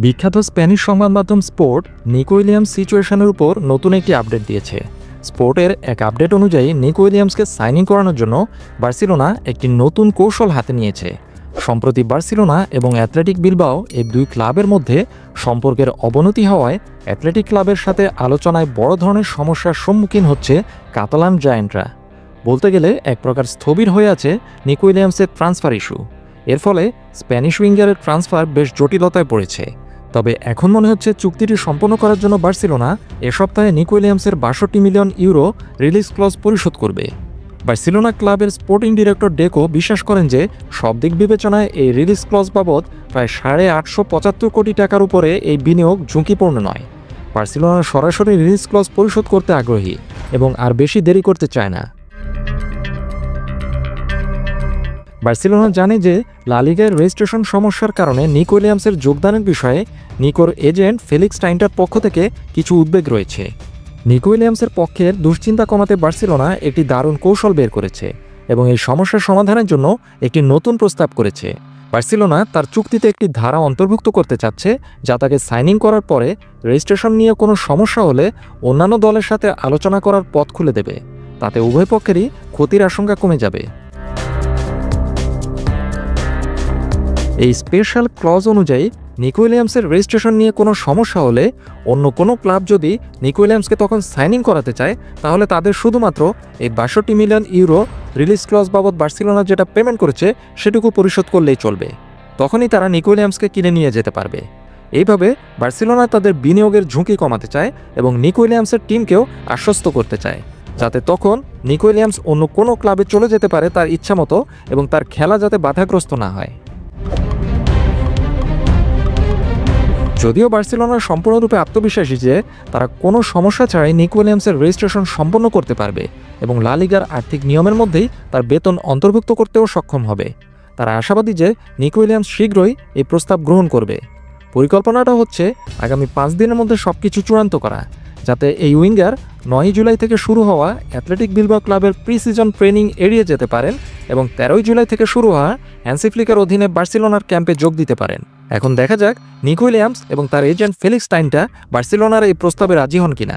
বিখ্যাত স্প্যানিশ সংবাদ মাধ্যম স্পোর্ট নিকো উইলিয়ামস সিচুয়েশনের উপর নতুন একটি আপডেট দিয়েছে। স্পোর্টের এক আপডেট অনুযায়ী নিকো উইলিয়ামসকে সাইনিং করানোর জন্য বার্সেলোনা একটি নতুন কৌশল হাতে নিয়েছে। সম্প্রতি বার্সেলোনা এবং অ্যাথলেটিক বিলবাও এই দুই ক্লাবের মধ্যে সম্পর্কের অবনতি হওয়ায় অ্যাথলেটিক ক্লাবের সাথে আলোচনায় বড় ধরনের সমস্যার সম্মুখীন হচ্ছে কাতালান জায়ান্টরা। বলতে গেলে এক প্রকার স্থবির হয়ে আছে নিকো উইলিয়ামসের ট্রান্সফার ইস্যু। এর ফলে স্প্যানিশ উইঙ্গারের ট্রান্সফার বেশ জটিলতায় পড়েছে। তবে এখন মনে হচ্ছে চুক্তিটি সম্পন্ন করার জন্য বার্সেলোনা এ সপ্তাহে নিকো উইলিয়ামসের ৬২ মিলিয়ন ইউরো রিলিজ ক্লজ পরিশোধ করবে। বার্সেলোনা ক্লাবের স্পোর্টিং ডিরেক্টর ডেকো বিশ্বাস করেন যে সব দিক বিবেচনায় এই রিলিজ ক্লজ বাবদ প্রায় ৮৭৫ কোটি টাকার উপরে এই বিনিয়োগ ঝুঁকিপূর্ণ নয়। বার্সেলোনা সরাসরি রিলিজ ক্লজ পরিশোধ করতে আগ্রহী এবং আর বেশি দেরি করতে চায় না। বার্সেলোনা জানে যে লা লিগার রেজিস্ট্রেশন সমস্যার কারণে নিকো উইলিয়ামসের যোগদানের বিষয়ে নিকোর এজেন্ট ফেলিক্স টাইন্টার পক্ষ থেকে কিছু উদ্বেগ রয়েছে। নিকো উইলিয়ামসের পক্ষের দুশ্চিন্তা কমাতে বার্সেলোনা একটি দারুণ কৌশল বের করেছে এবং এই সমস্যার সমাধানের জন্য একটি নতুন প্রস্তাব করেছে। বার্সেলোনা তার চুক্তিতে একটি ধারা অন্তর্ভুক্ত করতে চাচ্ছে যা তাকে সাইনিং করার পরে রেজিস্ট্রেশন নিয়ে কোনো সমস্যা হলে অন্যান্য দলের সাথে আলোচনা করার পথ খুলে দেবে। তাতে উভয় পক্ষেরই ক্ষতির আশঙ্কা কমে যাবে। এই স্পেশাল ক্লজ অনুযায়ী নিকো উইলিয়ামসের রেজিস্ট্রেশন নিয়ে কোনো সমস্যা হলে অন্য কোনো ক্লাব যদি নিকো উইলিয়ামসকে তখন সাইনিং করাতে চায় তাহলে তাদের শুধুমাত্র এই ৬২ মিলিয়ন ইউরো রিলিজ ক্লজ বাবদ বার্সেলোনা যেটা পেমেন্ট করেছে সেটুকু পরিশোধ করলেই চলবে। তখনই তারা নিকো উইলিয়ামসকে কিনে নিয়ে যেতে পারবে। এইভাবে বার্সেলোনা তাদের বিনিয়োগের ঝুঁকি কমাতে চায় এবং নিকো উইলিয়ামসের টিমকেও আশ্বস্ত করতে চায় যাতে তখন নিকো উইলিয়ামস অন্য কোনো ক্লাবে চলে যেতে পারে তার ইচ্ছামতো এবং তার খেলা যাতে বাধাগ্রস্ত না হয়। যদিও বার্সেলোনা সম্পূর্ণরূপে আত্মবিশ্বাসী যে তারা কোনো সমস্যা ছাড়াই নিকো উইলিয়ামসের রেজিস্ট্রেশন সম্পন্ন করতে পারবে এবং লা লিগার আর্থিক নিয়মের মধ্যেই তার বেতন অন্তর্ভুক্ত করতেও সক্ষম হবে। তারা আশাবাদী যে নিকো উইলিয়ামস শীঘ্রই এই প্রস্তাব গ্রহণ করবে। পরিকল্পনাটা হচ্ছে আগামী ৫ দিনের মধ্যে সবকিছু চূড়ান্ত করা, যাতে এই উইঙ্গার ৯ জুলাই থেকে শুরু হওয়া অ্যাথলেটিক বিলবাও ক্লাবের প্রি সিজন ট্রেনিং এড়িয়ে যেতে পারেন এবং ১৩ জুলাই থেকে শুরু হওয়া হ্যান্সি ফ্লিকের অধীনে বার্সেলোনার ক্যাম্পে যোগ দিতে পারেন। এখন দেখা যাক নিকো উইলিয়ামস এবং তার এজেন্ট ফেলিক্স টাইন্টার বার্সেলোনার এই প্রস্তাবে রাজি হন কিনা।